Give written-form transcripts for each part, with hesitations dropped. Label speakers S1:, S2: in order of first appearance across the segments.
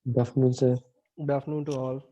S1: Good afternoon, sir.
S2: Good afternoon to all.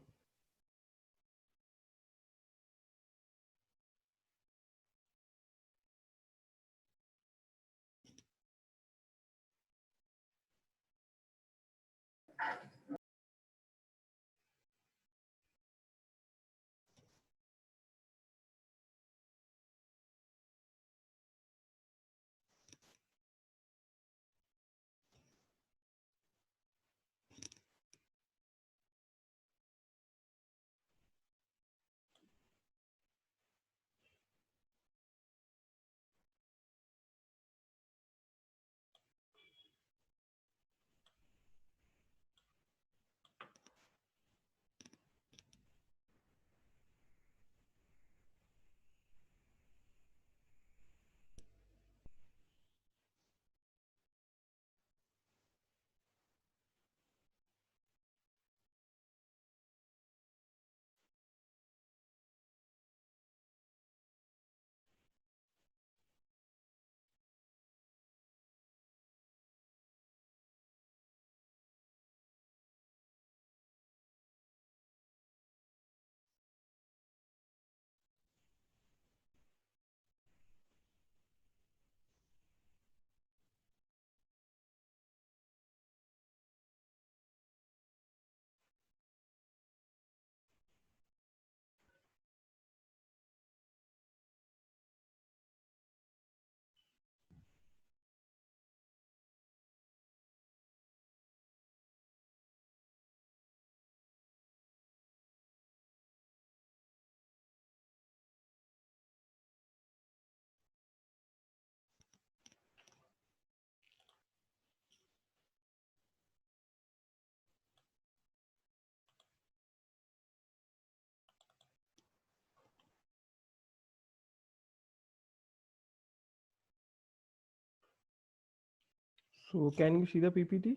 S2: So can you see the PPT?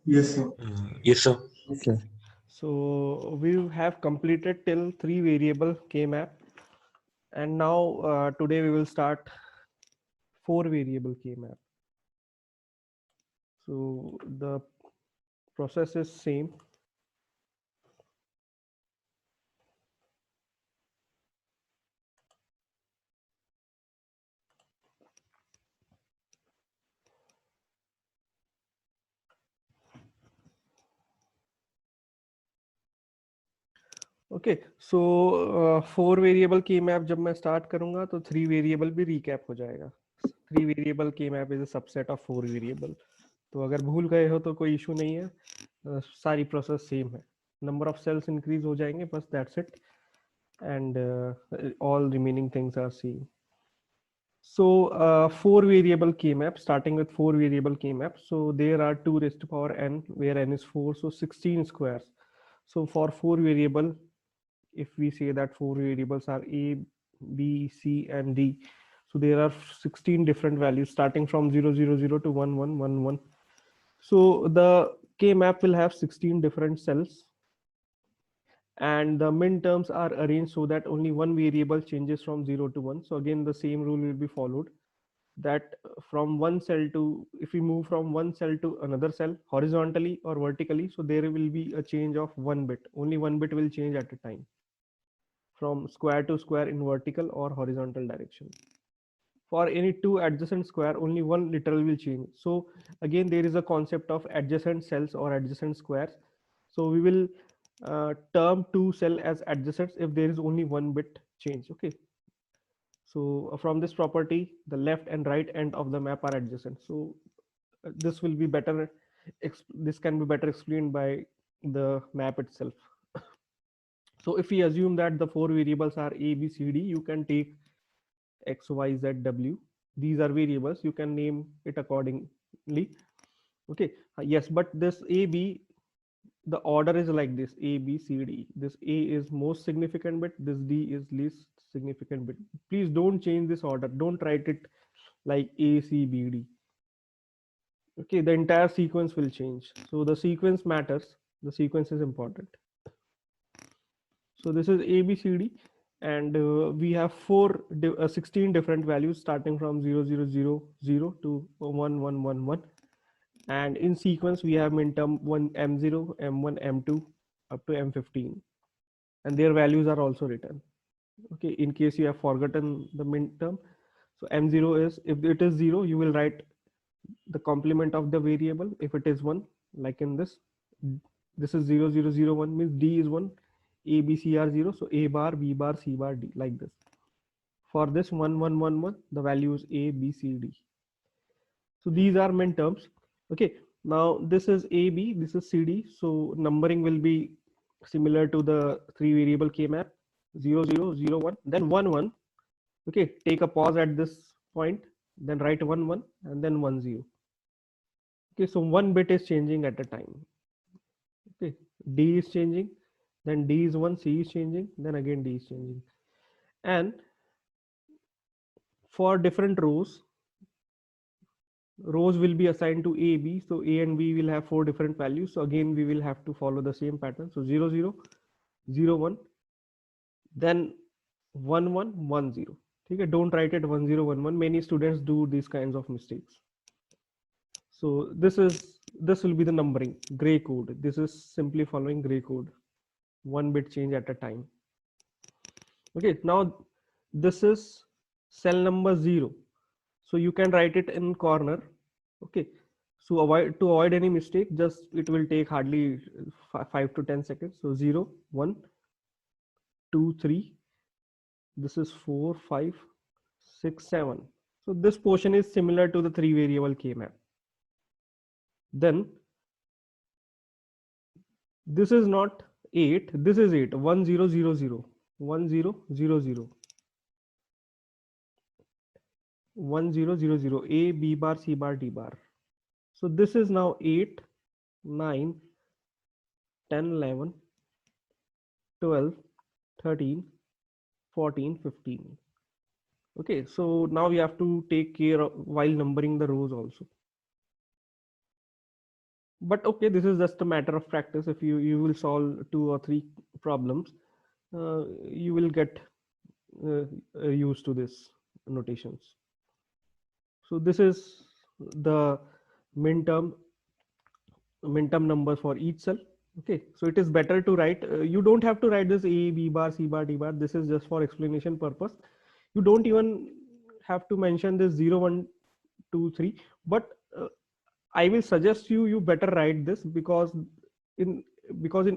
S3: Yes, sir.
S4: Yes, sir.
S1: Yes, sir.
S2: So we have completed till 3 variable K-map, and now today we will start 4 variable K-map. So the process is same. Okay so 4 variable की map जब मैं start करूंगा तो 3 variable भी recap हो जाएगा. 3 variable की map is a subset of 4 variable. तो अगर भूल गए हो तो कोई इशू नहीं है. सारी प्रोसेस सेम है. नंबर ऑफ सेल्स इंक्रीज हो जाएंगे बस that's it. And all remaining things are same. So 4 variable K map, starting with 4 variable K map. So there are 2 raised to power n, where n is 4, so 16 squares. So for 4 variable, if we say that 4 variables are a, b, c, and d, so there are 16 different values starting from 0 0 0 to 1 1 1 1. So the K map will have 16 different cells, and the min terms are arranged so that only one variable changes from 0 to 1. So again the same rule will be followed, that from one cell to, if we move from one cell to another cell horizontally or vertically, so there will be a change of 1 bit. Only 1 bit will change at a time from square to square in vertical or horizontal direction. For any two adjacent square, only one literal will change. So again there is a concept of adjacent cells or adjacent squares. So we will term two cell as adjacents if there is only 1 bit change. Okay, so from this property the left and right end of the map are adjacent. So this will be better, this can be better explained by the map itself. So if we assume that the 4 variables are a, b, c, d, you can take x, y, z, w. These are variables, you can name it accordingly. Okay, yes, but this a, b, the order is like this: a, b, c, d. This a is most significant bit, this d is least significant bit. Please don't change this order, don't write it like a, c, b, d. Okay, the entire sequence will change. So the sequence matters, the sequence is important. So this is a, b, c, d, and we have 16 different values starting from 0 0 0 0 to 1 1 1 1. And in sequence, we have minterm 1 M0, M1, M2 up to M15, and their values are also written. Okay, in case you have forgotten the minterm, so M0 is, if it is 0, you will write the complement of the variable. If it is 1, like in this is 0 0 0 1, means D is 1, A B C are 0, so A bar, B bar, C bar, D, like this. For this 1 1 1 1, the value is A B C D. So these are minterms. Okay, now this is A B, this is C D, so numbering will be similar to the 3 variable K map, 0 0 0 1, then 1 1. Okay, take a pause at this point, then write 1 1 and then 1 0. Okay, so one bit is changing at a time. Okay, D is changing, then D is 1, C is changing, then again D is changing. And for different rows will be assigned to A, B. So A and B will have 4 different values. So again, we will have to follow the same pattern. So 0 0 0 1, then 1 1 1 0. Okay, don't write it 1 0 1 1. Many students do these kinds of mistakes. So this will be the numbering, gray code. This is simply following gray code, one bit change at a time. Okay, now this is cell number 0, so you can write it in corner. Okay, so to avoid any mistake, just it will take hardly 5 to 10 seconds. So 0 1 2 3, this is 4 5 6 7. So this portion is similar to the 3 variable K map. Then this is not 8, this is 8, 1 0 0 0 1 0 0 0 1 0 0 0, A B bar C bar D bar. So this is now 8 9 10 11 12 13 14 15. Okay, so now we have to take care of while numbering the rows also. But okay, this is just a matter of practice. If you will solve 2 or 3 problems, you will get used to this notations. So this is the minterm number for each cell. Okay, so it is better to write, you don't have to write this A B bar C bar D bar. This is just for explanation purpose. You don't even have to mention this 0 1 2 3, but I will suggest you better write this, because in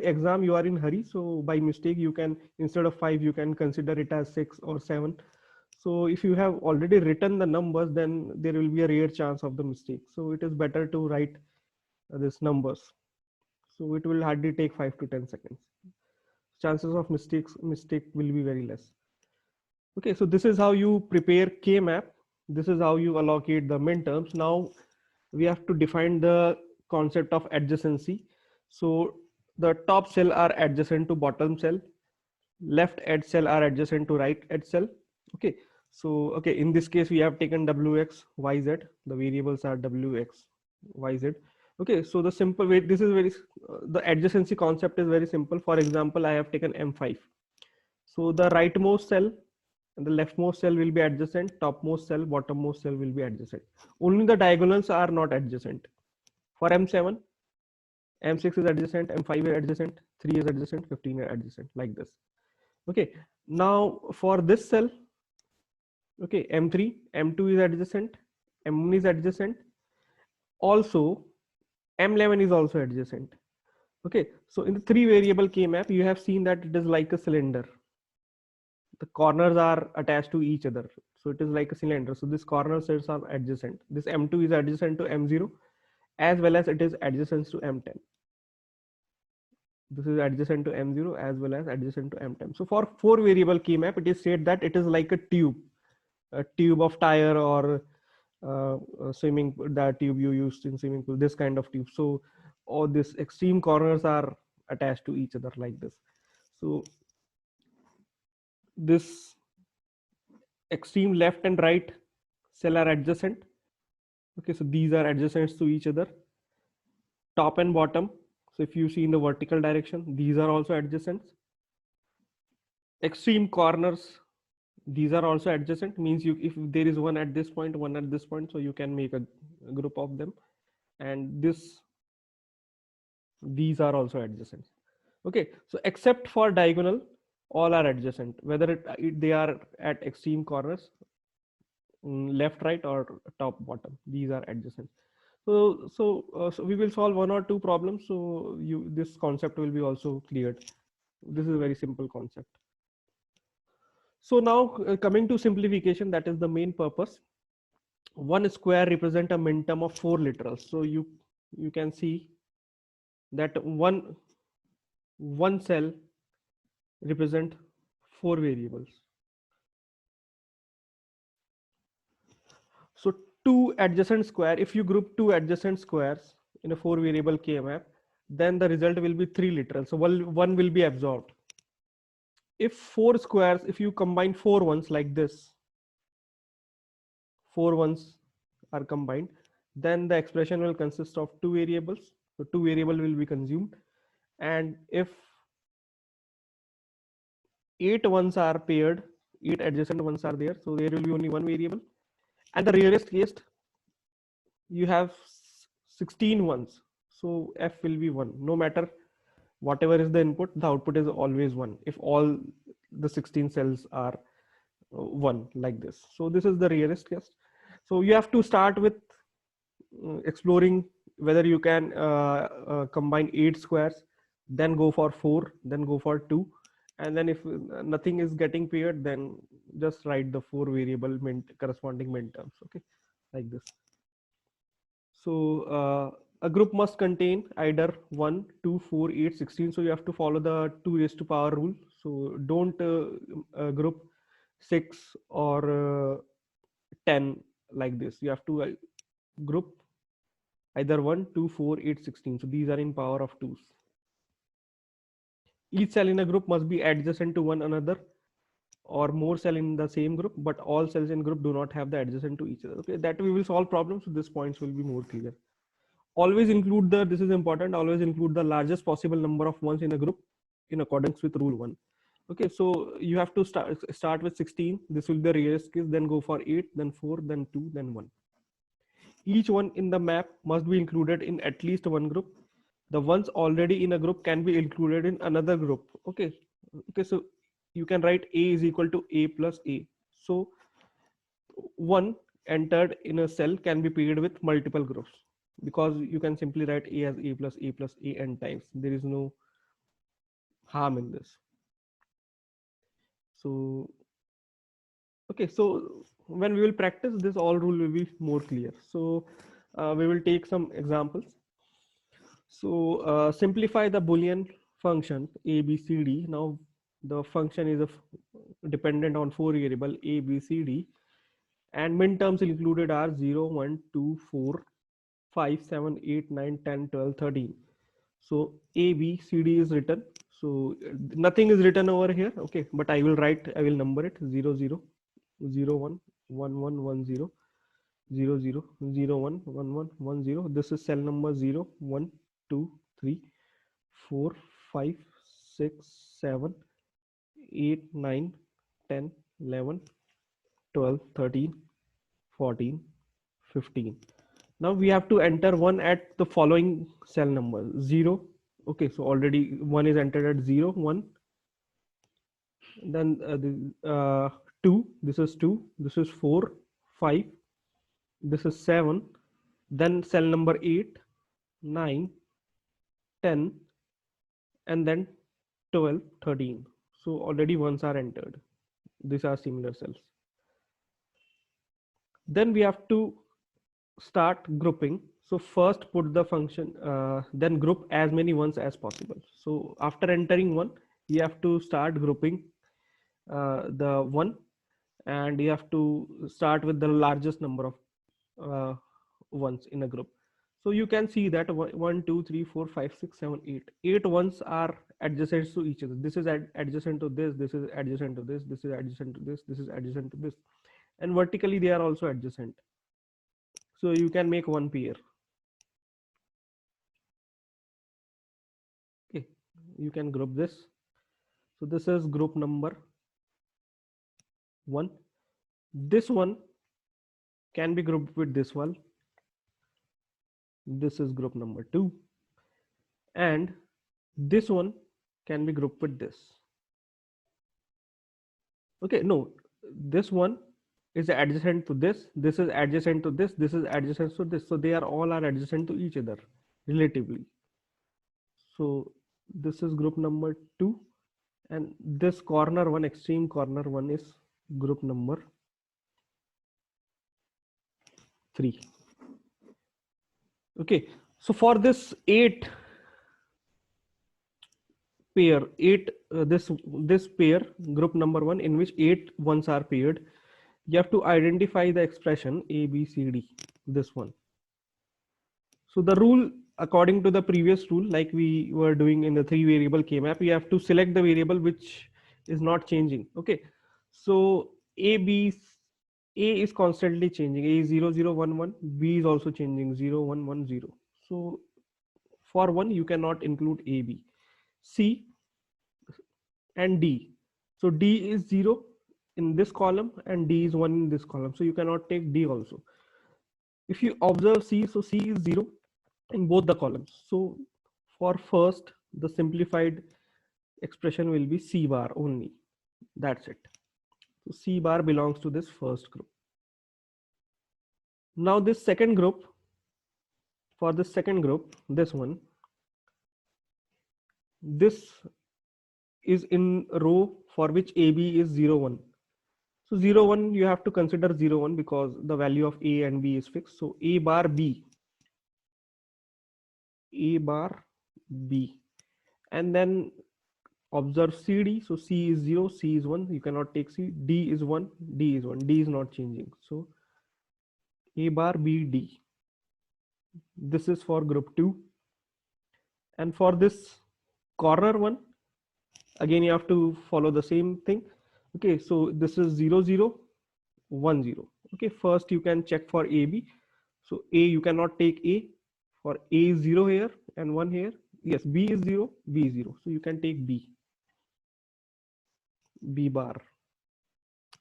S2: exam you are in hurry, so by mistake you can, instead of 5, you can consider it as 6 or 7. So if you have already written the numbers, then there will be a rare chance of the mistake. So it is better to write these numbers. So it will hardly take 5 to 10 seconds. Chances of mistake will be very less. Okay, so this is how you prepare K map. This is how you allocate the minterms. Now we have to define the concept of adjacency. So the top cell are adjacent to bottom cell, left edge cell are adjacent to right edge cell. Okay, so okay, in this case we have taken wx, yz. The variables are wx, yz. Okay, so the simple way, this is very the adjacency concept is very simple. For example, I have taken M5. So the rightmost cell and the leftmost cell will be adjacent, topmost cell, bottommost cell will be adjacent. Only the diagonals are not adjacent. For M7, M6 is adjacent, M5 is adjacent, 3 is adjacent, 15 is adjacent, like this. Okay, now for this cell, okay, M3, M2 is adjacent, M1 is adjacent. Also, M11 is also adjacent. Okay, so in the 3 variable K map, you have seen that it is like a cylinder. The corners are attached to each other. So it is like a cylinder. So this corner cells are adjacent. This M2 is adjacent to M0, as well as it is adjacent to M10. This is adjacent to M0 as well as adjacent to M10. So for 4 variable K map, it is said that it is like a tube of tire, or swimming, that tube you used in swimming pool, this kind of tube. So all these extreme corners are attached to each other like this. So this extreme left and right cell are adjacent. Okay, so these are adjacent to each other. Top and bottom, so if you see in the vertical direction, these are also adjacent. Extreme corners, these are also adjacent, means you, if there is one at this point, one at this point, so you can make a group of them. and these are also adjacent. Okay, so except for diagonal, all are adjacent, whether they are at extreme corners, left, right, or top, bottom. These are adjacent. So we will solve one or two problems. So this concept will be also cleared. This is a very simple concept. So now coming to simplification, that is the main purpose. One square represent a minterm of 4 literals. So you can see that one cell represent 4 variables. So two adjacent square, if you group two adjacent squares in a 4 variable K-map, then the result will be 3 literals. So one will be absorbed. If 4 squares, if you combine 4 ones like this, 4 ones are combined, then the expression will consist of 2 variables. So 2 variable will be consumed. And if 8 ones are paired, 8 adjacent ones are there, so there will be only 1 variable. And the rarest case, you have 16 ones, so f will be 1. No matter whatever is the input, the output is always 1 if all the 16 cells are 1 like this. So this is the rarest case. So you have to start with exploring whether you can combine 8 squares, then go for 4, then go for 2, and then if nothing is getting paired, then just write the 4 variable corresponding minterms. Okay, like this. So a group must contain either 1, 2, 4, 8, 16. So you have to follow the 2 raised to power rule. So don't group 6 or 10 like this. You have to group either 1, 2, 4, 8, 16. So these are in power of 2s. Each cell in a group must be adjacent to one another or more cell in the same group, but all cells in group do not have the adjacent to each other. Okay, that we will solve problems. So these points will be more clear. Always include this is important, always include the largest possible number of ones in a group in accordance with rule 1. Okay, so you have to start with 16. This will be the rarest case, then go for 8, then 4, then 2, then 1. Each one in the map must be included in at least one group. The ones already in a group can be included in another group. Okay, so you can write A is equal to A plus A. So one entered in a cell can be paired with multiple groups, because you can simply write A as A plus A plus A n times. There is no harm in this. So okay, so when we will practice this, all rule will be more clear. So we will take some examples. So simplify the Boolean function a b c d. Now the function is dependent on 4 variable a b c d, and minterms included are 0, 1, 2, 4, 5, 7, 8, 9, 10, 12, 13. So a b c d is written. So nothing is written over here. Okay, but I will number it 0, 0, 0, 1, 1, 1, 1, 0, 0, 0, 0, 1, 1, 1, 1, 0. This is cell number 0, 1, 2, 3, 4, 5, 6, 7, 8, 9, 10, 11, 12, 13, 14, 15. Now we have to enter 1 at the following cell number 0. Okay, so already 1 is entered at 0, 1. Then 2, this is 2, this is 4, 5, this is 7. Then cell number 8, 9, 10, and then 12, 13. So already ones are entered. These are similar cells. Then we have to start grouping. So first put the function, then group as many ones as possible. So after entering 1, you have to start grouping the 1, and you have to start with the largest number of ones in a group. So you can see that 1, 2, 3, 4, 5, 6, 7, 8. 8 ones are adjacent to each other. This is adjacent to this. This is adjacent to this. This is adjacent to this. This is adjacent to this. And vertically, they are also adjacent. So you can make one pair. Okay, you can group this. So this is group number 1. This one can be grouped with this one. This is group number 2, and this one can be grouped with this. Okay, no, this one is adjacent to this, this is adjacent to this, this is adjacent to this, so they are all are adjacent to each other relatively. So this is group number 2, and this corner one, extreme corner one, is group number 3. Okay, so for this 8 pair, this pair, group number 1, in which 8 ones are paired, you have to identify the expression A, B, C, D, this one. So the rule, according to the previous rule, like we were doing in the 3 variable K-map, you have to select the variable which is not changing. Okay, so A is constantly changing. A is 0, 0, 1, 1. B is also changing, 0, 1, 1, 0. So for 1, you cannot include A, B. C and D. So D is 0 in this column and D is 1 in this column. So you cannot take D also. If you observe C, so C is 0 in both the columns. So for first, the simplified expression will be C bar only. That's it. So C bar belongs to this first group. Now this second group, for this second group, this one, this is in row for which AB is 0, 1. So 0, 1, you have to consider 0, 1 because the value of A and B is fixed. So A bar B, and then observe CD. So C is 0, C is 1, you cannot take C. D is 1, D is 1, D is not changing. So A bar B D. This is for group 2. And for this corner one, again you have to follow the same thing. Okay, so this is 0, 0, 1, 0. Okay, first you can check for AB. So A, you cannot take A. For A is 0 here and 1 here. Yes, B is 0, B is 0. So you can take B bar.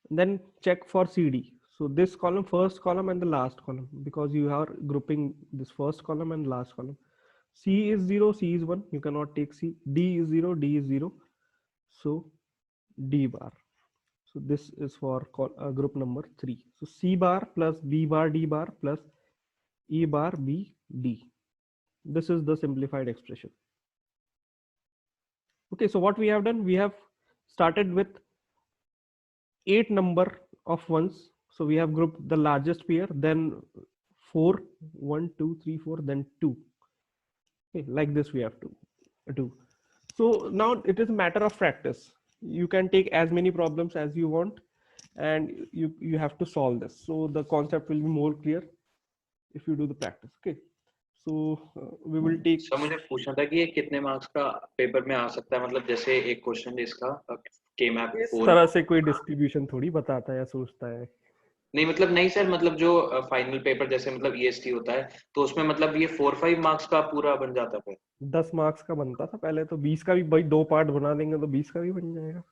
S2: Then check for CD. So this column, first column and the last column, because you are grouping this first column and last column. C is 0, C is 1, you cannot take C. D is 0, D is 0. So D bar. So this is for group number 3. So C bar plus B bar D bar plus E bar B D. This is the simplified expression. Okay, so what we have done, we have started with 8 number of ones. So we have grouped the largest pair, then 4, 1, 2, 3, 4, then 2. Okay, like this we have to do. So now it is a matter of practice. You can take as many problems as you want, and you have to solve this. So the concept will be more clear if you do the practice. Okay, so we will take.
S1: Sir मुझे पूछना था कि ये कितने marks का paper में आ सकता है, मतलब जैसे एक क्वेश्चन इसका के मैप
S2: इस तरह से कोई डिस्ट्रीब्यूशन थोड़ी बताता है या सोचता है।
S1: नहीं मतलब नहीं सर, मतलब जो फाइनल पेपर जैसे मतलब ईएसटी होता है तो उसमें मतलब ये 4-5 मार्क्स का पूरा बन जाता है।
S2: 10 मार्क्स का बनता था पहले, तो 20 का भी भाई 2 पार्ट बना देंगे तो 20 का भी बन जाएगा।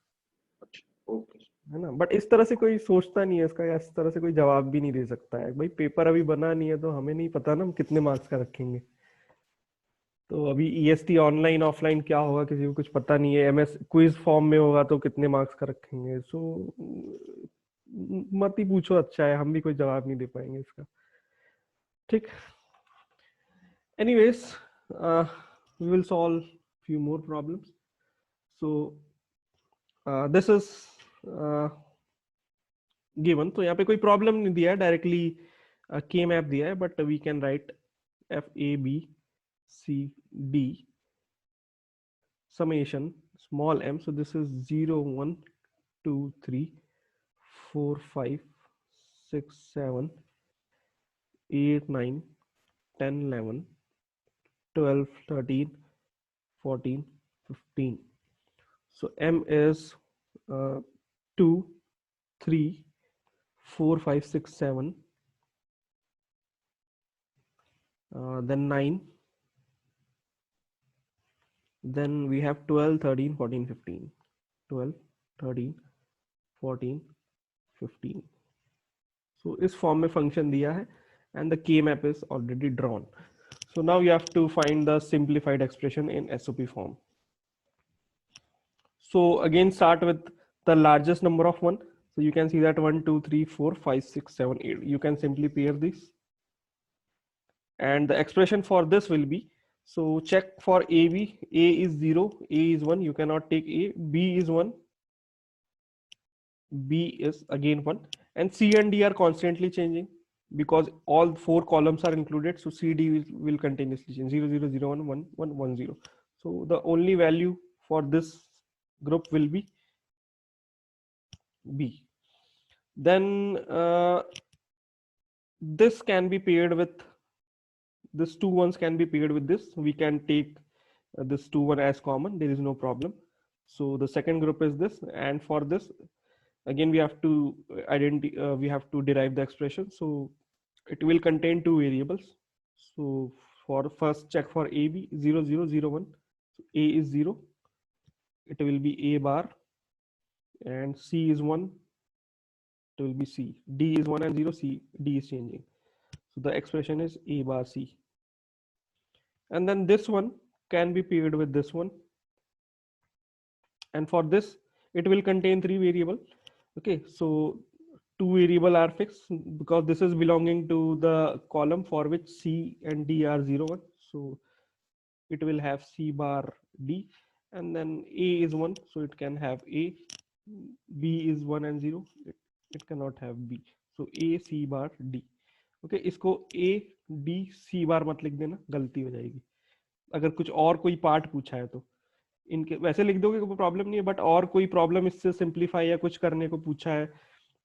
S1: अच्छा ओके,
S2: है ना। बट इस तरह से कोई सोचता नहीं है इसका, या इस तरह से कोई जवाब भी नहीं दे सकता है। भाई पेपर अभी बना नहीं है तो हमें नहीं पता ना हम कितने मार्क्स का रखेंगे। तो अभी ईएसटी ऑनलाइन ऑफलाइन क्या होगा किसी को कुछ पता नहीं है। एमएस क्विज फॉर्म में होगा तो कितने मार्क्स का रखेंगे। सो मत ही पूछो, अच्छा है, हम भी कोई जवाब नहीं दे पाएंगे इसका। ठीक, anyways we will solve few more problems. So this is given. तो यहाँ पे कोई प्रॉब्लम नहीं दिया है, डायरेक्टली के मैप दिया है, but we can write F A B C D summation small m. So this is 0, 1, 2, 3, 4, 5, 6, 7, 8, 9, 10, 11, 12, 13, 14, 15. So m is 2, 3, 4, 5, 6, 7, then 9, then we have 12, 13, 14, 15, 12, 13, 14, 15. So इस फॉर्म में फंक्शन दिया है and the K map is already drawn. So now you have to find the simplified expression in SOP form. So again, start with the largest number of one. So you can see that 1, 2, 3, 4, 5, 6, 7, 8. You can simply pair this. And the expression for this will be, so check for AB. A is 0, A is 1. You cannot take A. B is 1. B is again 1. And C and D are constantly changing because all 4 columns are included. So CD will continuously change 0, 0, 0, 1, 1, 1, 1, 0. So the only value for this group will be B. Then this can be paired with this, 2 ones can be paired with this. We can take this 2 1 as common. There is no problem. So the second group is this, and for this again we have to we have to derive the expression. So it will contain 2 variables. So for first, check for AB 0, 0, 0, 1. So A is 0. It will be A bar, and C is 1. It will be C. D is 1 and 0. C, D is changing. So the expression is A bar C. And then this one can be paired with this one. And for this, it will contain 3 variables. Okay, so 2 variables are fixed because this is belonging to the column for which C and D are 0, 1. So it will have C bar D, and then A is 1, so it can have A. B is 1 and 0, it cannot have B. So A C bar D. Okay इसको A D C बार मत लिख देना, गलती हो जाएगी. अगर कुछ और कोई पार्ट पूछा है तो इनके वैसे लिख दोगे, कोई प्रॉब्लम नहीं है. बट और कोई प्रॉब्लम इससे सिंप्लीफाई या कुछ करने को पूछा है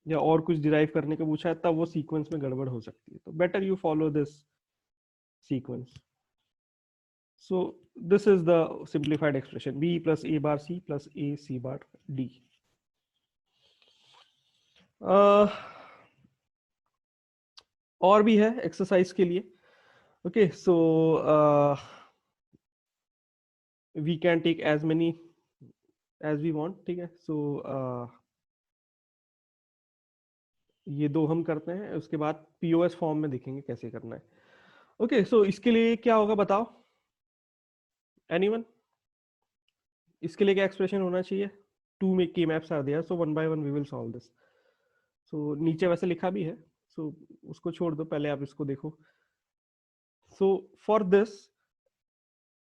S2: या और कुछ डिराइव करने को पूछा है, तब वो सीक्वेंस में गड़बड़ हो सकती है. तो better you follow this sequence. So this is the simplified expression B plus A bar C plus A C bar D. और भी है एक्सरसाइज के लिए. Okay so we can take as many as we want. ठीक है. सो ये 2 हम करते हैं, उसके बाद POS फॉर्म में देखेंगे कैसे करना है. ओके सो इसके लिए क्या होगा बताओ, एनीवन? इसके लिए क्या एक्सप्रेशन होना चाहिए? 2 में की maps are there, so 1 by 1 we will solve this. So नीचे वैसे लिखा भी है, सो उसको छोड़ दो, पहले आप इसको देखो. So for this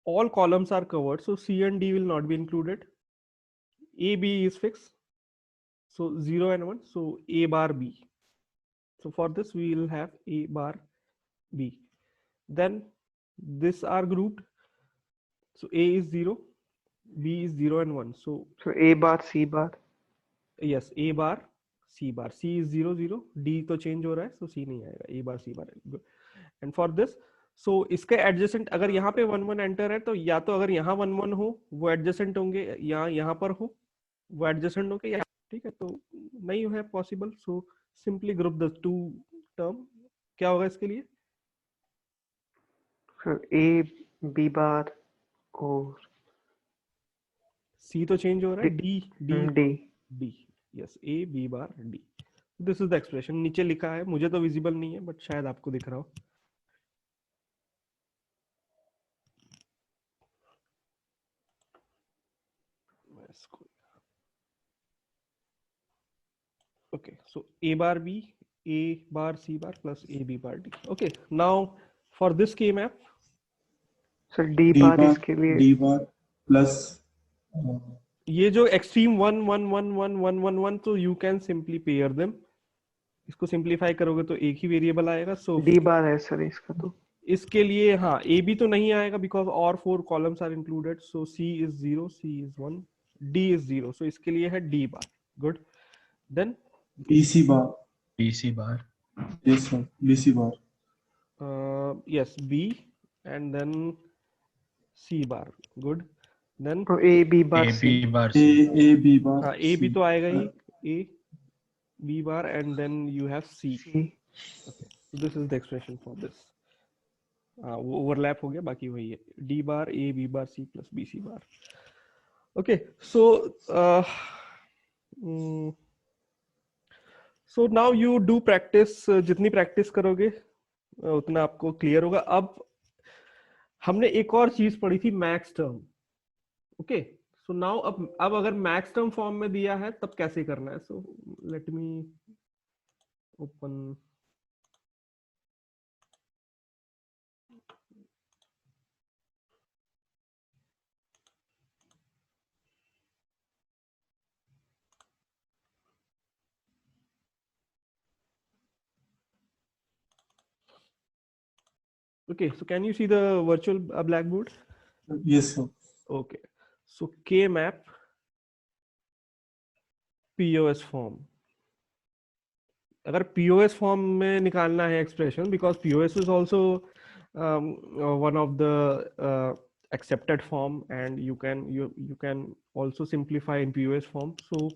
S2: all columns are covered, so C and D will not be included. A B is fixed, so 0 and 1, so A bar B. So for this we will have A bar B. Then this are grouped, so A is 0, B is 0 and 1, so
S4: A bar C bar.
S2: yes, A bar C bar. C is 0 0, D तो change हो रहा है, so C नहीं आएगा, A bar C bar. And for this, so इसके adjacent अगर यहाँ पे 1 1 एंटर है, तो या तो अगर यहाँ 1 1 हो वो एडजेसेंट होंगे, या यहाँ पर हो वो एडजेसेंट होंगे, या ठीक है. तो नहीं है possible, so simply group the 2 term. क्या होगा इसके लिए?
S4: A B bar और
S2: C तो चेंज हो रहा है, D D
S4: D
S2: D. Yes, A B bar D. This is the expression. नीचे लिखा है, मुझे तो विजिबल नहीं है बट शायद आपको दिख रहा हो. Okay, so A bar B, A bar C bar plus A B bar D. Okay, now for this K map,
S4: sir D bar इसके लिए
S3: D bar plus
S2: ये जो extreme 1 1 1 1 1 1 1, तो you can simply pair them. इसको simplify करोगे तो एक ही variable आएगा. सो
S4: D bar है सर इसका. तो
S2: इसके लिए हाँ, A B तो नहीं आएगा बिकॉज और 4 columns are included. So C is 0, C is 1, D is 0. So इसके लिए है D bar. Good. Then
S3: BC bar.
S5: BC bar.
S3: Yes, sir. BC bar.
S2: yes, B and then C bar. Good. Then
S4: A B bar
S5: A
S4: C.
S5: B bar
S3: A
S5: C.
S3: A B bar.
S2: हाँ, A B
S3: C.
S2: तो आएगा ही. A B bar and then you have C.
S4: C.
S2: Okay. So this is the expression for this. वो overlap हो गया, बाकी वही है. D bar A B bar C plus B C bar. Okay. So so now you do practice. जितनी practice करोगे उतना आपको क्लियर होगा. अब हमने एक और चीज पढ़ी थी max term. Okay, so now अब अगर मैक्स टर्म फॉर्म में दिया है तब कैसे करना है? So let me open okay, so can you see the virtual blackboard?
S3: Yes, sir.
S2: Okay, so K map POS form, अगर POS फॉर्म में निकालना है expression, because POS is also one of the accepted form, and you can also simplify in POS form. So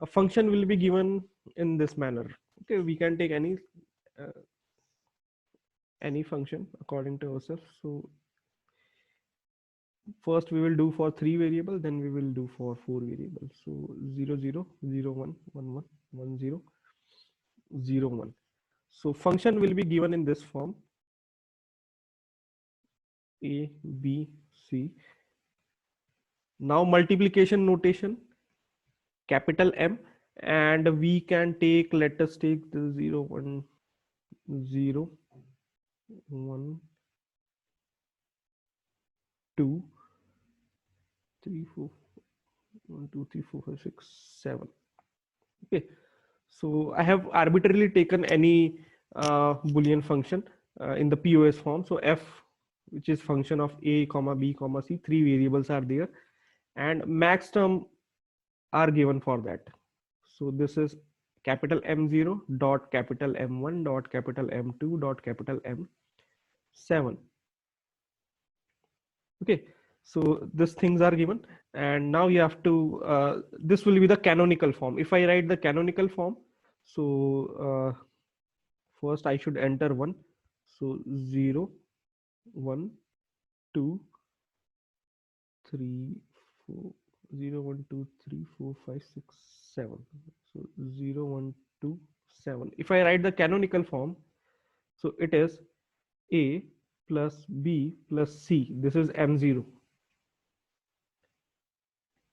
S2: a function will be given in this manner. Okay, we can take any function according to ourselves. So first we will do for 3 variable, then we will do for 4 variables. So 0 0 0 1 1 1 1 0 0 1. So function will be given in this form: A B C. Now multiplication notation, capital M, and we can take, let us take the 0 1 0 1 2 3 4 1 2 3 4 5 6 7. Okay, so I have arbitrarily taken any Boolean function in the POS form. So f, which is function of a comma b comma c, 3 variables are there, and max term are given for that. So this is capital M0 dot capital M1 dot capital M2 dot capital M7. Okay, so these things are given, and now you have to this will be the canonical form. If I write the canonical form, so first I should enter 1. So 0 1 2 3 4 0 1 2 3 4 5 6 7. So 0 1 2 7. If I write the canonical form, so it is A plus B plus C. This is M0.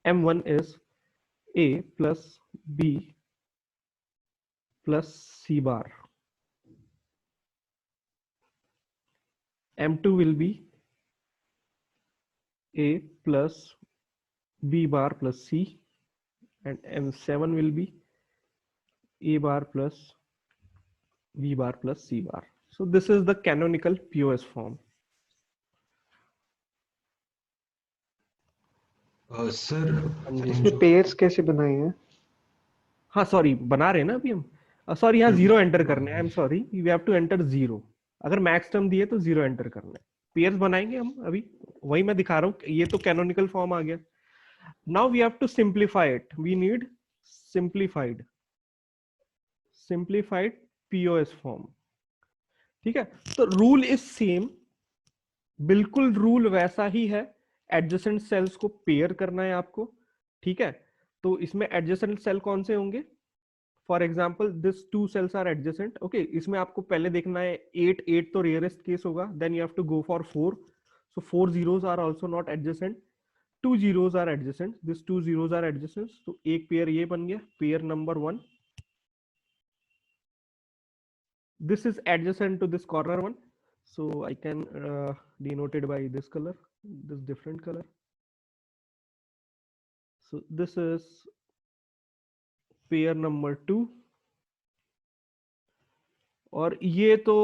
S2: M1 is A plus B plus C bar. M2 will be A plus B bar plus C, and M7 will be A bar plus B bar plus C bar. So this is the canonical POS form.
S5: Sir
S4: इसमें pairs कैसे बनाए हैं?
S2: हाँ sorry, बना रहे हैं ना अभी हम, सॉरी यहाँ 0 एंटर करने हैं। I am sorry, we have to enter 0। अगर मैक्स टर्म दिए तो 0 एंटर करना है। पेयर्स बनाएंगे हम अभी, वही मैं दिखा रहा हूँ। ये तो कैनोनिकल फॉर्म आ गया। Now we have to simplify it. We need simplified POS form. ठीक है, तो रूल इज सेम, बिल्कुल रूल वैसा ही है। एडजेसेंट सेल्स को पेयर करना है आपको। ठीक है, तो इसमें एडजेसेंट सेल कौन से होंगे? For example this 2 cells are adjacent. Okay, इसमें आपको पहले देखना है 8 तो रेयरेस्ट केस होगा, then you have to go for 4। So 4 zeros are also not adjacent, 2 zeros are adjacent, this 2 zeros are adjacent. तो एक पेयर ये बन गया, pair number 1। This is adjacent to this corner one, so I can denote it by this color, this different color. So this is pair number 2, और ये तो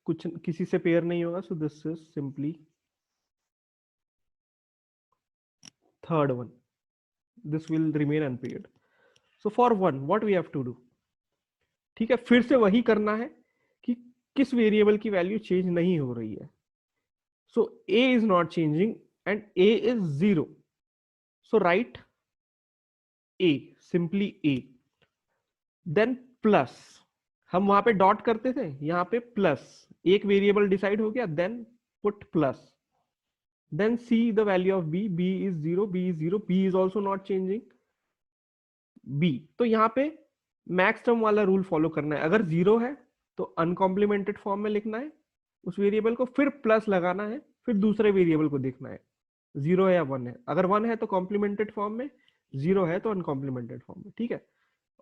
S2: कुछ किसी से पेयर नहीं होगा, so this is simply third one. This will remain unpaired. So for 1 what we have to do? ठीक है, फिर से वही करना है कि किस वेरिएबल की वैल्यू चेंज नहीं हो रही है। सो a is not changing and a is 0. So write a, simply a. Then plus, हम वहां पे डॉट करते थे, यहाँ पे प्लस। एक वेरिएबल डिसाइड हो गया, then put plus, then see the value of b. b is 0, b is 0, b is also not changing, b। तो यहाँ पे मैक्स टर्म वाला रूल फॉलो करना है। अगर 0 है तो अनकॉम्प्लीमेंटेड फॉर्म में लिखना है उस वेरिएबल को, फिर प्लस लगाना है, फिर दूसरे वेरिएबल को देखना है 0 है या 1 है। अगर 1 है तो कॉम्प्लीमेंटेड फॉर्म में, 0 है तो अनकॉम्प्लीमेंटेड फॉर्म में, ठीक है।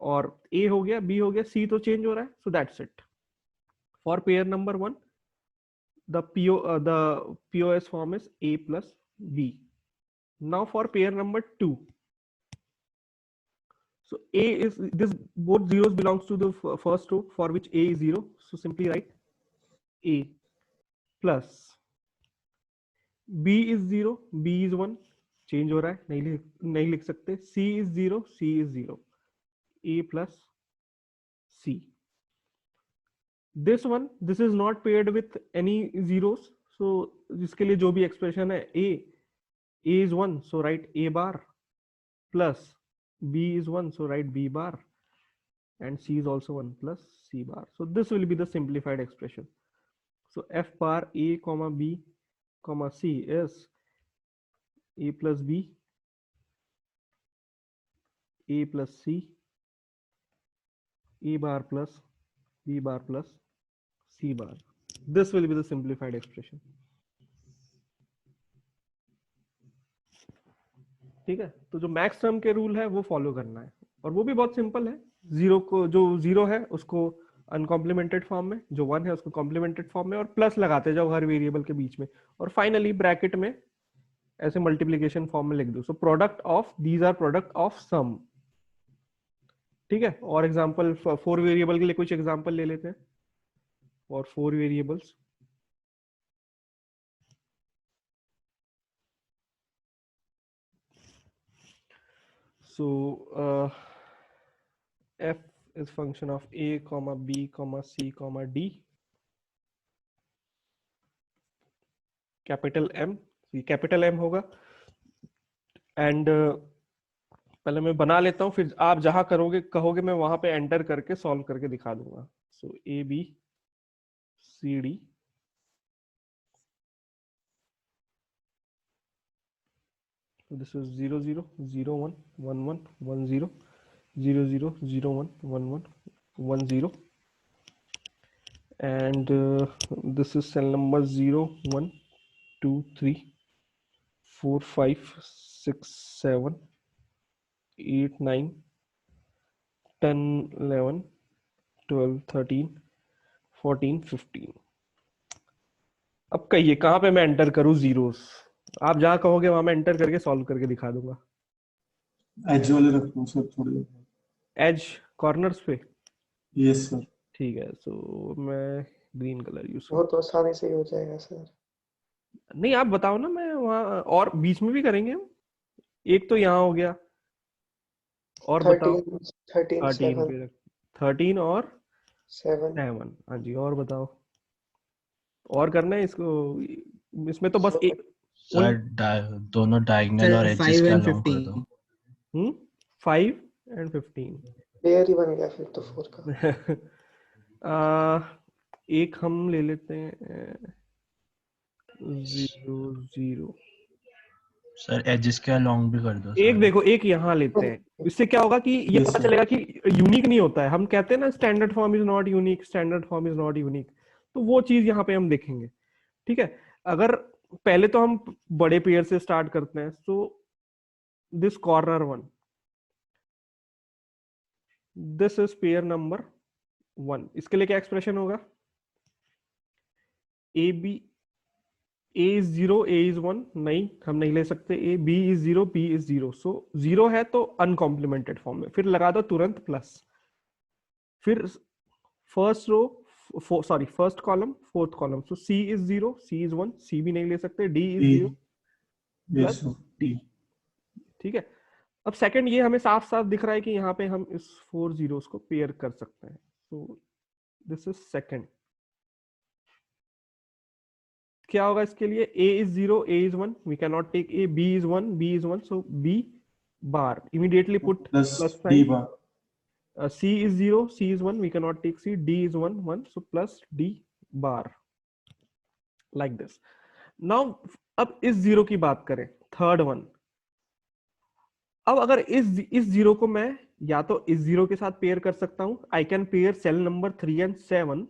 S2: और A हो गया, B हो गया, C तो चेंज हो रहा है, so that's it for pair number 1। the POS form is A plus B. Now for pair number 2, so A is this, both zeros belongs to the first row for which A is 0, so simply write A plus B is 0, B is 1, change हो रहा है, नहीं लिख सकते, C is 0, C is 0, A plus C. This one, this is not paired with any zeros, so जिसके लिए जो भी एक्सप्रेशन है A is 1, so write A bar, plus B is 1, so write B bar, and C is also 1 plus C bar. So this will be the simplified expression. So F bar A comma B comma C is A plus B, A plus C, A bar plus B bar plus C bar. This will be the simplified expression. ठीक है, तो जो max term के rule है वो follow करना है, और वो भी बहुत सिंपल है। जीरो को, जो 0 है उसको अनकॉम्प्लीमेंटेड फॉर्म में, जो 1 है उसको कॉम्प्लीमेंटेड फॉर्म में, और प्लस लगाते जाओ हर वेरिएबल के बीच में, और फाइनली ब्रैकेट में ऐसे मल्टीप्लिकेशन फॉर्म में लिख दो। So product of these are product of sum, ठीक है। और एग्जांपल 4 वेरिएबल के लिए कुछ एग्जांपल ले लेते हैं, और 4 variables. So f is function of a comma b comma c comma d, capital M, capital M होगा, एंड पहले मैं बना लेता हूँ, फिर आप जहां कहोगे मैं वहां पे एंटर करके सॉल्व करके दिखा दूंगा। So A B C D, so this is 0 0 0 1 1 1 1 0 0 0 0 1 1 1 1 0, and this is cell number 0 1 2 3 4 5 6 7 8 9 10 11 12 13 14 15। अब कहिए कहाँ पे मैं एंटर करूं जीरोस? आप जहां कहोगे वहां मैं एंटर करके सॉल्व करके दिखा दूंगा।
S3: एज वाले रख लो सर थोड़े,
S2: एज कॉर्नर्स पे,
S3: यस सर।
S2: ठीक है। सो मैं ग्रीन कलर यूज
S4: वो तो आसानी से ही हो जाएगा सर।
S2: नहीं, आप बताओ ना, मैं वहां, और बीच में भी करेंगे हम, एक तो यहाँ हो गया, और बताओ
S4: 13
S2: 13
S4: 7
S2: पे 13 और
S4: 7
S2: 7, हाँ जी, और बताओ, और करना है इसको, इसमें तो बस एक
S5: सर दोनों डायगोनल और एजेस का लॉन्ग कर दो।
S2: 5 and 15
S4: पेयर ही बन गया फिर तो 4 का।
S2: एक हम ले लेते हैं 0 0,
S5: सर एजेस का लॉन्ग भी कर दो।
S2: एक देखो, एक यहाँ लेते हैं, इससे क्या होगा कि ये
S3: Yes,
S2: पता
S3: sir.
S2: चलेगा कि यूनिक नहीं होता है। हम कहते हैं ना standard form is not unique, standard form is not unique, तो वो चीज यहाँ पे हम देखेंगे, ठीक है। अगर पहले तो हम बड़े पेयर से स्टार्ट करते हैं, so this corner 1, this is pair number 1, इसके लिए क्या एक्सप्रेशन होगा? A B, A is 0, A is 1, नहीं हम नहीं ले सकते A, B is 0, B is 0, so 0 है तो अनकॉम्प्लीमेंटेड फॉर्म में, फिर लगा दो तुरंत प्लस, फिर first row, sorry first column fourth column, so C is 0, C is 1, C भी नहीं ले सकते, D is 0
S3: yes
S2: plus D, ठीक है। अब सेकंड ये हमें साफ साफ दिख रहा है कि यहाँ पे हम इस 4 zeros को पेयर कर सकते हैं, सो दिस इज सेकंड। क्या होगा इसके लिए? A is 0, A is 1, we cannot take A, B is 1, B is 1, so B bar, immediately put
S3: plus
S2: plus
S3: D
S2: sign.
S3: Bar,
S2: C is 0, C is 1, we cannot take C, D is 1 1, so plus D bar, like this. Now अब इस zero की बात करें, third one. अब अगर इस zero को मैं या तो इस जीरो के साथ पेयर कर सकता हूं, I can pair cell number 3 and 7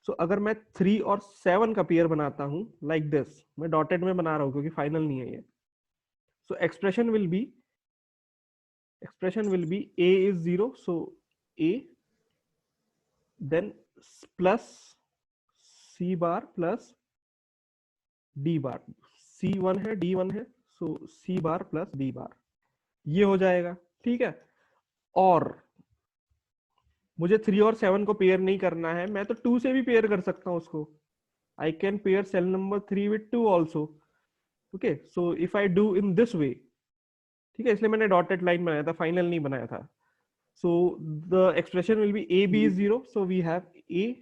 S2: so अगर मैं 3 और 7 का पेयर बनाता हूं लाइक दिस, मैं डॉटेड में बना रहा हूं क्योंकि फाइनल नहीं है ये, सो expression will be a is 0, so a then plus c bar plus d bar, c1 है d1 है, so c bar plus d bar, ये हो जाएगा। ठीक है, और मुझे 3 और 7 को पेयर नहीं करना है, मैं तो 2 से भी पेयर कर सकता हूं उसको। I can pair cell number 3 with 2 also. Okay, so if I do in this way, ठीक है, इसलिए मैंने डॉटेड लाइन बनाया था, फाइनल नहीं बनाया था। So the expression will be a b is 0, so we have a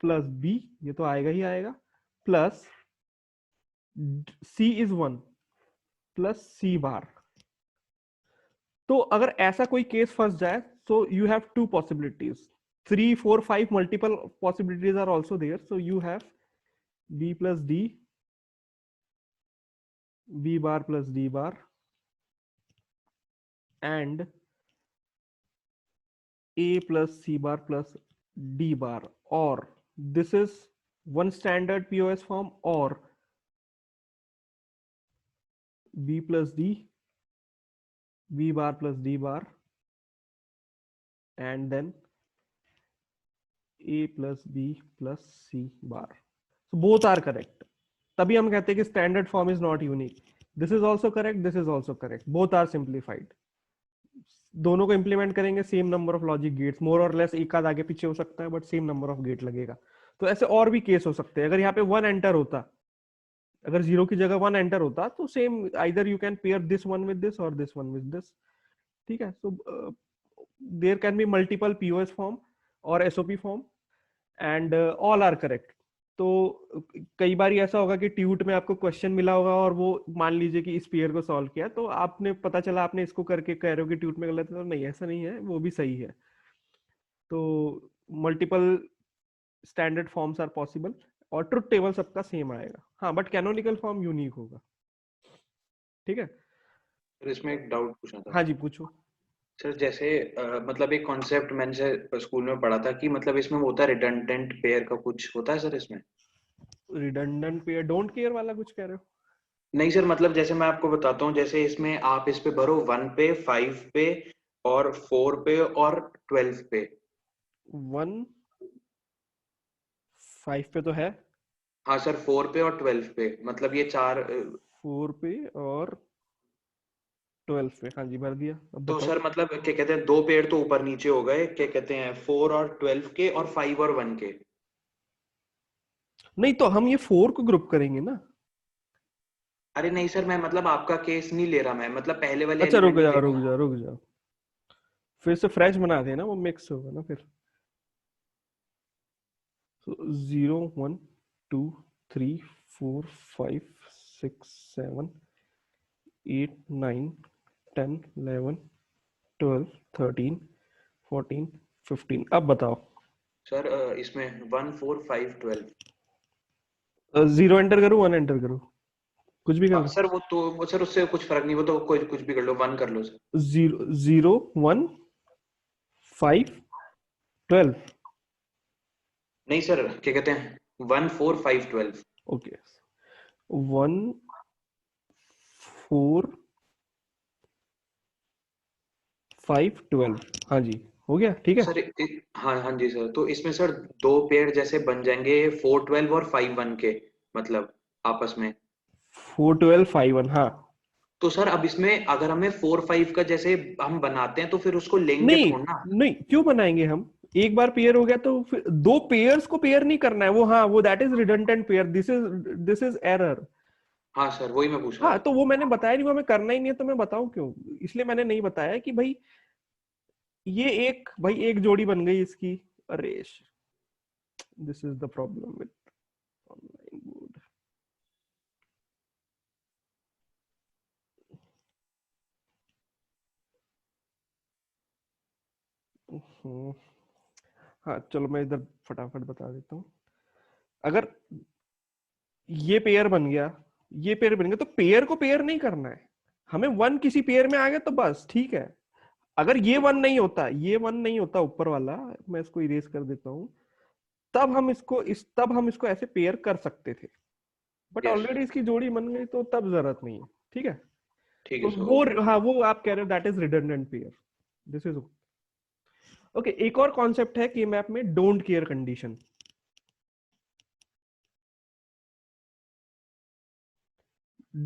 S2: plus b, ये तो आएगा ही आएगा, plus c is 1 plus c बार। तो अगर ऐसा कोई केस फंस जाए, so you have two possibilities, 3 4 5 multiple possibilities are also there, so you have b plus d, b bar plus d bar, and a plus c bar plus d bar, or this is one standard POS form, or b plus d, b bar plus d bar, and then a plus b plus c bar. So both are correct. तभी हम कहते हैं कि standard form is not unique. This is also correct, this is also correct, both are simplified. दोनों को implement करेंगे, same number of logic gates, more or less एक आध आगे पीछे हो सकता है, but same number of gate लगेगा। तो ऐसे और भी केस हो सकते हैं। अगर यहाँ पे 1 एंटर होता, अगर 0 की जगह 1 एंटर होता, तो same either you can pair this one with this or this one with this. ठीक है, so there can be multiple POS form or SOP form and all are correct. तो कई बार ऐसा होगा कि ट्यूट में आपको क्वेश्चन मिला होगा और वो मान लीजिए कि इस पेयर को सॉल्व किया, तो आपने पता चला आपने इसको करके कह रहे हो कि ट्यूट में गलत है, तो नहीं, ऐसा नहीं है, वो भी सही है। तो multiple standard forms are possible और ट्रुथ टेबल सबका सेम आएगा, हाँ, बट कैनोनिकल फॉर्म यूनिक होगा। ठीक है,
S1: सर इसमें एक डाउट पूछना था।
S2: हाँ जी, पूछो
S1: सर जैसे मतलब एक कॉन्सेप्ट मैंने स्कूल में पढ़ा था कि मतलब इसमें वो होता है रिडंडेंट पेयर का, कुछ होता है सर इसमें?
S2: रिडंडेंट पेयर, डोंट केयर वाला कुछ कह रहे हो?
S1: नहीं सर, मतलब जैसे मैं आपको बताता हूँ, जैसे इसमें आप इस पे भरो 1 पे, 5 पे और 4 पे और 12 पे।
S2: 1 5 पे तो है,
S1: हाँ सर, 4 पे और 12 पे, मतलब ये चार
S2: 4 पे और 12 पे, हाँ जी, भर दिया। अब
S1: तो
S2: बताओ।
S1: सर मतलब क्या कहते हैं, 2 पेयर तो ऊपर नीचे हो गए, क्या कहते हैं 4 और 12 के और 5 और 1 के।
S2: नहीं, तो हम ये 4 को ग्रुप करेंगे ना।
S1: अरे नहीं सर, मैं मतलब आपका केस नहीं ले रहा, मैं मतलब पहले वाले
S2: अच्छा, रुक
S1: एलिमेंट
S2: जाओ रुक जाओ रुक जाओ, फिर से फ्रेश बना देना, वो मिक्स होगा ना फिर। 0 1 2 3 4 5 6 7 8 9 10 11 12 13 14 15। अब बताओ।
S1: सर इसमें 1 4 5 12।
S2: 0 एंटर करूं, 1 एंटर करूं, कुछ भी कर लो।
S1: सर वो सर उससे कुछ फर्क नहीं, वो तो कोई कुछ भी कर लो, 1 कर लो सर।
S2: 0 1 5 12।
S1: नहीं सर, क्या कहते हैं 1 4 5 12।
S2: ओके, 1 4 5 12, हाँ जी, हो गया, ठीक है।
S1: सर हाँ हाँ जी सर, तो इसमें सर 2 पेयर जैसे बन जाएंगे 4 12 और 5 1 के, मतलब आपस में
S2: 4 12 5 1, हाँ।
S1: तो सर अब इसमें अगर हमें 4 5 का जैसे हम बनाते हैं तो फिर उसको लेंगे
S2: नहीं
S1: थोड़ा।
S2: नहीं, क्यों बनाएंगे हम? एक बार पेयर हो गया तो फिर 2 पेयर्स को पेयर नहीं करना है, वो हाँ, वो that is redundant pair, this is error.
S1: हाँ सर, वही मैं पूछ रहा
S2: हाँ,
S1: था।
S2: तो वो मैंने बताया नहीं, वो हमें करना ही नहीं है, तो मैं बताऊं क्यों? इसलिए मैंने नहीं बताया कि भाई ये एक जोड़ी बन गई इसकी। अरे this is the problem with online board. हाँ चलो, मैं इधर फटाफट बता देता हूँ। अगर ये पेयर बन गया, ये पेयर बन गया, तो पेयर को पेयर नहीं करना है हमें। 1 किसी पेयर में आ गया तो बस ठीक है। अगर ये 1 नहीं होता, ये 1 नहीं होता ऊपर वाला, मैं इसको इरेज कर देता हूं, तब हम इसको ऐसे पेयर कर सकते थे, बट
S1: Yes.
S2: ऑलरेडी इसकी जोड़ी बन गई तो तब जरूरत नहीं है। ठीक है,
S1: ठीक
S2: तो
S1: है सर।
S2: वो आप कह रहे हो that is redundant pair, this is okay. एक और कॉन्सेप्ट है के मैप में, don't care condition.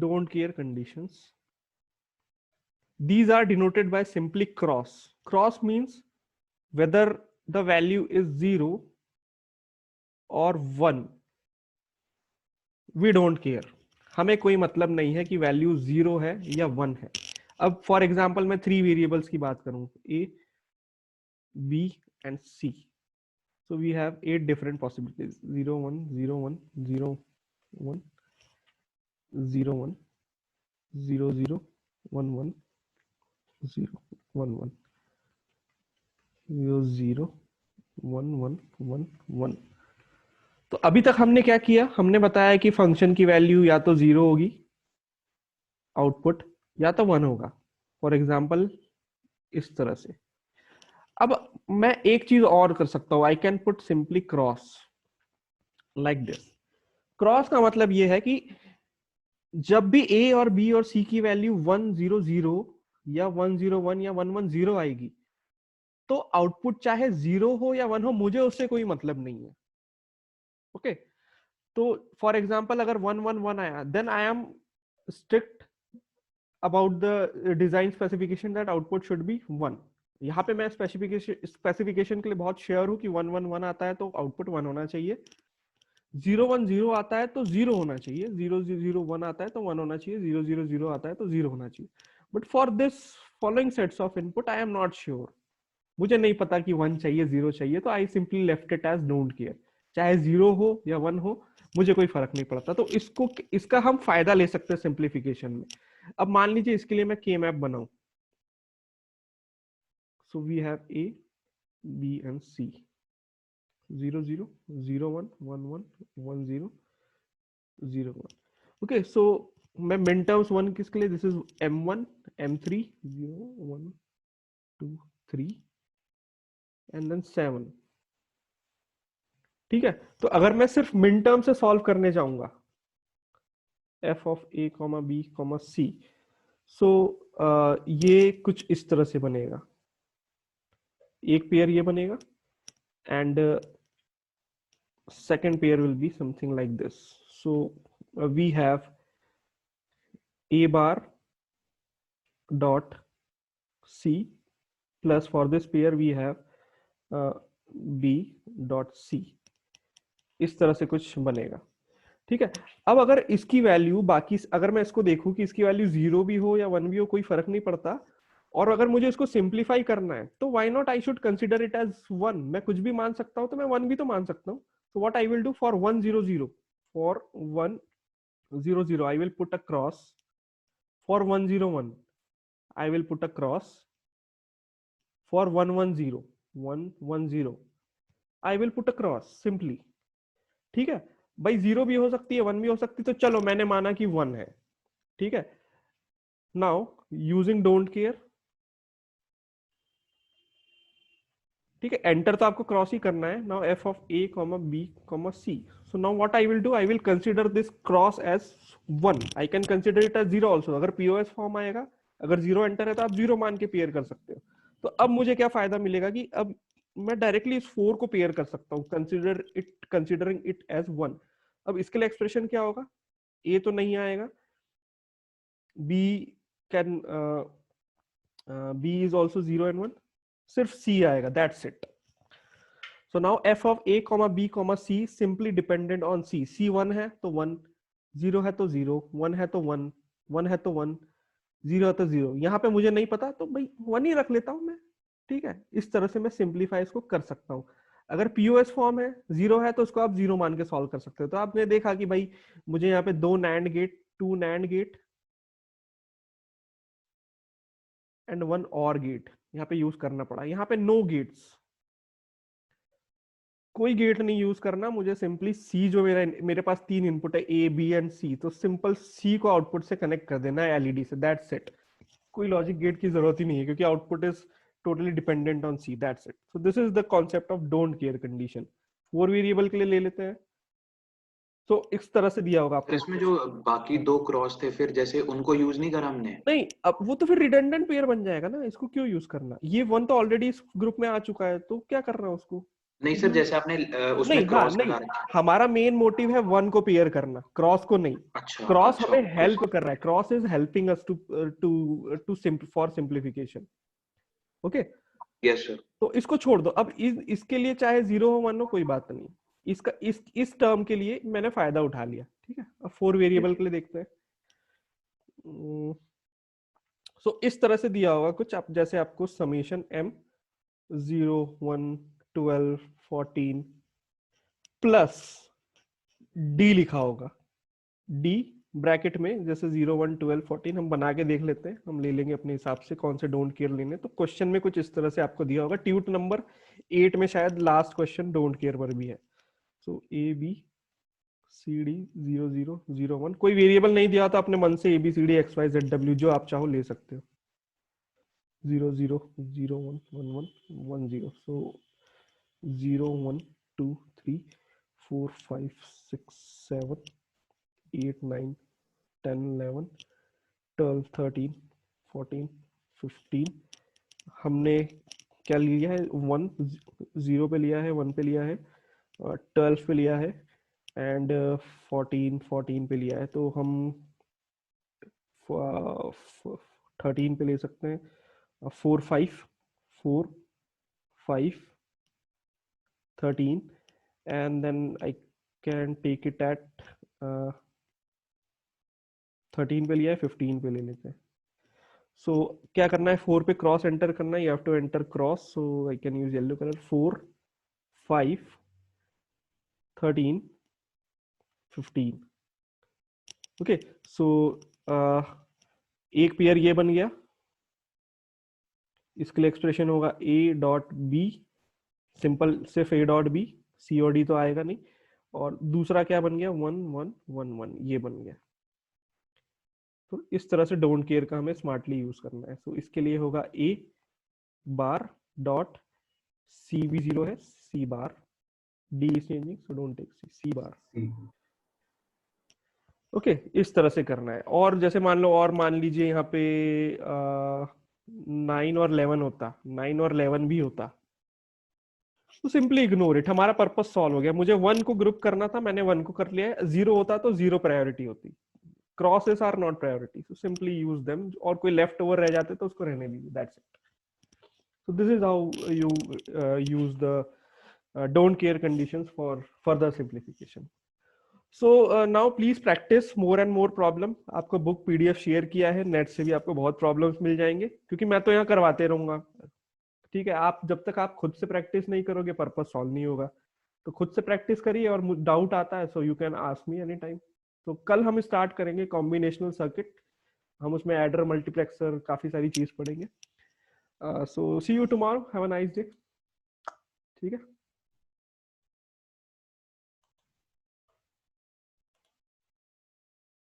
S2: Don't care conditions. These are denoted by simply cross. Cross means whether the value is 0 or 1. We don't care. हमें कोई मतलब नहीं है कि वैल्यू 0 है या 1 है। अब फॉर एग्जाम्पल मैं 3 वेरिएबल्स की बात करूं, A, B and C. So we have 8 different possibilities: 0, 1, 0, 1, 0, 1, 0, 1, 0, 0, 1, 1, 0, 1, 1, 0, 0, 1, 1, 1, 1। तो अभी तक हमने क्या किया, हमने बताया कि फंक्शन की वैल्यू या तो 0 होगी आउटपुट, या तो 1 होगा। फॉर एग्जाम्पल इस तरह से। अब मैं एक चीज और कर सकता हूं, I can put simply cross like this. Cross का मतलब यह है कि जब भी A और B और C की वैल्यू 1, 0, 0 या 1, 0, 1 या 1, 1, 0 आएगी, तो आउटपुट चाहे 0 हो या 1 हो, मुझे उससे कोई मतलब नहीं है। ओके, तो फॉर एग्जाम्पल अगर 1, 1, 1 आया, then I am strict about the design specification that output should be 1। यहाँ पे मैं स्पेसिफिकेशन के लिए बहुत श्योर हूं कि 1, 1, 1 आता है तो आउटपुट 1 होना चाहिए, 0, 1, 0 आता है तो 0 होना चाहिए, 0, 0, 1 आता है तो 1 होना चाहिए, 0, 0, 0 आता है तो 0 होना चाहिए। But for this following sets of input I am not sure. मुझे नहीं पता कि 1 चाहिए 0 चाहिए, तो I simply left it as don't care. चाहे 0 हो या 1 हो, मुझे कोई फर्क नहीं पड़ता। तो इसका हम फायदा ले सकते हैं सिंप्लीफिकेशन में। अब मान लीजिए इसके लिए मैं के मैप बनाऊं, so we have A, B and C, 0, 0, 0, 1, 1, 1, 1, 0, 0, 1। Okay, सो मैं मिन टर्म्स 1 किसके लिए, this is M1, M3, 0, 1, 2, 3 and then 7। ठीक है, तो अगर मैं सिर्फ मिन टर्म से सॉल्व करने जाऊंगा, f of a, b, c, सो ये कुछ इस तरह से बनेगा। एक पेयर ये बनेगा and second pair will be something like this. So we have a bar dot c plus for this pair we have b dot c। इस तरह से कुछ बनेगा। ठीक है, अब अगर इसकी वैल्यू बाकी, अगर मैं इसको देखूं कि इसकी वैल्यू 0 भी हो या 1 भी हो, कोई फर्क नहीं पड़ता, और अगर मुझे इसको सिंप्लीफाई करना है तो why not I should consider it as 1। मैं कुछ भी मान सकता हूं, तो मैं 1 भी तो मान सकता हूं। तो what I will do, for 1, 0, 0, for 1, 0, 0 I will put a cross, for 1, 0, 1 I will put a cross, for 1, 1, 0, 1, 1, 0 I will put a cross simply. ठीक है भाई, 0 भी हो सकती है, 1 भी हो सकती है, तो चलो मैंने माना कि 1 है। ठीक है, नाउ यूजिंग डोंट केयर, ठीक है, एंटर तो आपको क्रॉस ही करना है। Now f of a, b, c, so now what I will do, I will consider this cross as 1। I can consider it as 0 also. अगर पीओएस फॉर्म आएगा, अगर 0 एंटर है तो आप 0 मान के पेयर कर सकते हो। तो अब मुझे क्या फायदा मिलेगा कि अब मैं डायरेक्टली इस 4 को पेयर कर सकता हूँ, कंसीडरिंग इट एज 1। अब इसके लिए एक्सप्रेशन क्या होगा, a तो नहीं आएगा, b can b is also 0 and 1, सिर्फ c आएगा, that's it. So now f of a, b, c simply dependent on c। c 1 है तो 1, 0 है तो 0, 1 है तो 1, 1 है तो 1, 0 है तो 0। यहाँ पे मुझे नहीं पता तो भाई 1 ही रख लेता हूँ मैं। ठीक है, इस तरह से मैं सिंप्लीफाई इसको कर सकता हूँ। अगर पीओएस फॉर्म है, 0 है, तो उसको आप 0 मान के सॉल्व कर सकते हो। तो आपने देखा कि भाई मुझे यहाँ पे 2 NAND gate, 2 NAND gate and 1 OR gate यहाँ पे यूज करना पड़ा। यहाँ पे नो गेट्स, कोई गेट नहीं यूज करना, मुझे सिंपली सी, जो मेरे पास 3 इनपुट है ए, बी एंड सी, तो सिंपल सी को आउटपुट से कनेक्ट कर देना है एलईडी से, दैट्स इट। कोई लॉजिक गेट की जरूरत ही नहीं है क्योंकि output is totally dependent on C, that's it. So this is the concept of don't care condition 4 variable के लिए ले लेते हैं। तो इस तरह से दिया होगा आपको।
S1: इसमें जो बाकी 2 क्रॉस थे फिर जैसे उनको यूज नहीं करा हमने।
S2: नहीं, अब वो तो फिर रिडंडेंट पेयर बन जाएगा ना, इसको क्यों यूज करना? ये 1 तो ऑलरेडी इस ग्रुप में आ चुका है, तो क्या करना है उसको?
S1: नहीं सर, जैसे आपने उसमें
S2: नहीं, हाँ
S1: क्रॉस
S2: नहीं,
S1: लगा रखा है।
S2: हमारा मेन मोटिव है 1 को पेयर करना, क्रॉस को नहीं।
S1: अच्छा
S2: क्रॉस
S1: अच्छा,
S2: हमें हेल्प कर रहा है, cross is helping us to for simplification. Okay,
S1: yes sir.
S2: तो इसको छोड़ दो। अब इसके लिए चाहे 0 हो 1 हो, कोई बात नहीं। इसका इस टर्म के लिए मैंने फायदा उठा लिया, ठीक है। अब 4 वेरिएबल के लिए देखते हैं। सो इस तरह से दिया होगा कुछ, आप जैसे आपको समेशन m 0 1 12 14 प्लस d लिखा होगा। d ब्रैकेट में जैसे 0 1 12 14 हम बना के देख लेते हैं, हम ले लेंगे अपने हिसाब से कौन से डोंट केयर लेने। तो क्वेश्चन में कुछ इस तरह से आपको दिया होगा। ट्यूट नंबर 8 में शायद लास्ट क्वेश्चन डोंट केयर पर भी है। सो ए बी सी डी 0 0 0 1, कोई वेरिएबल नहीं दिया तो अपने मन से ABCD XYZ W जो आप चाहो ले सकते हो। 0 0 0 1 1 1 1 0, so 0 1 2 3 4 5 6 7 8 9 10 11 12 13 14 15। हमने क्या लिया है? 1 0 पे लिया है, 1 पे लिया है, 12 पे लिया है एंड 14 पे लिया है। तो हम 13 पे ले सकते हैं। 4 5 4 5 13 and then I can take it at 13 पे लिया है, 15 पे ले लेते हैं। सो क्या करना है? 4 पे क्रॉस एंटर करना है, you have to enter cross, so I can use yellow colour. 4 5 13 15। Okay, so एक पेयर ये बन गया। इसके लिए एक्सप्रेशन होगा a डॉट बी, सिंपल सिर्फ a डॉट बी, सी और डी तो आएगा नहीं। और दूसरा क्या बन गया? 1 1 1 1, ये बन गया। तो इस तरह से डोंट केयर का हमें स्मार्टली यूज करना है। तो इसके लिए होगा a बार डॉट सी भी 0 है, C bar, D is changing so don't take C bar. Okay, इस तरह से करना है। और जैसे मान लो, और मान लीजिए यहाँ पे 9 और 11 होता, 9 और 11 भी होता, तो सिंपली इग्नोर इट, हमारा पर्पस सॉल्व हो गया। मुझे 1 को ग्रुप करना था, मैंने 1 को कर लिया है। 0 होता तो 0 प्रायोरिटी होती, crosses are not priority, so simply use them. और कोई लेफ्ट ओवर रह जाते तो उसको रहने दीजिए, that's it. So this is how you use the don't care conditions for further simplification. So now please practice more and more problem. आपको book PDF share किया है, नेट से भी आपको बहुत प्रॉब्लम्स मिल जाएंगे, क्योंकि मैं तो यहाँ करवाते रहूंगा, ठीक है। आप जब तक आप खुद से प्रैक्टिस नहीं करोगे, पर्पस सॉल्व नहीं होगा। तो खुद से प्रैक्टिस करिए, और डाउट आता है so you can ask me any time. तो कल हम स्टार्ट करेंगे कॉम्बिनेशनल सर्किट, हम उसमें एडर, मल्टीप्लेक्सर, काफी सारी चीज पढ़ेंगे। So see you tomorrow, have a nice day, ठीक है।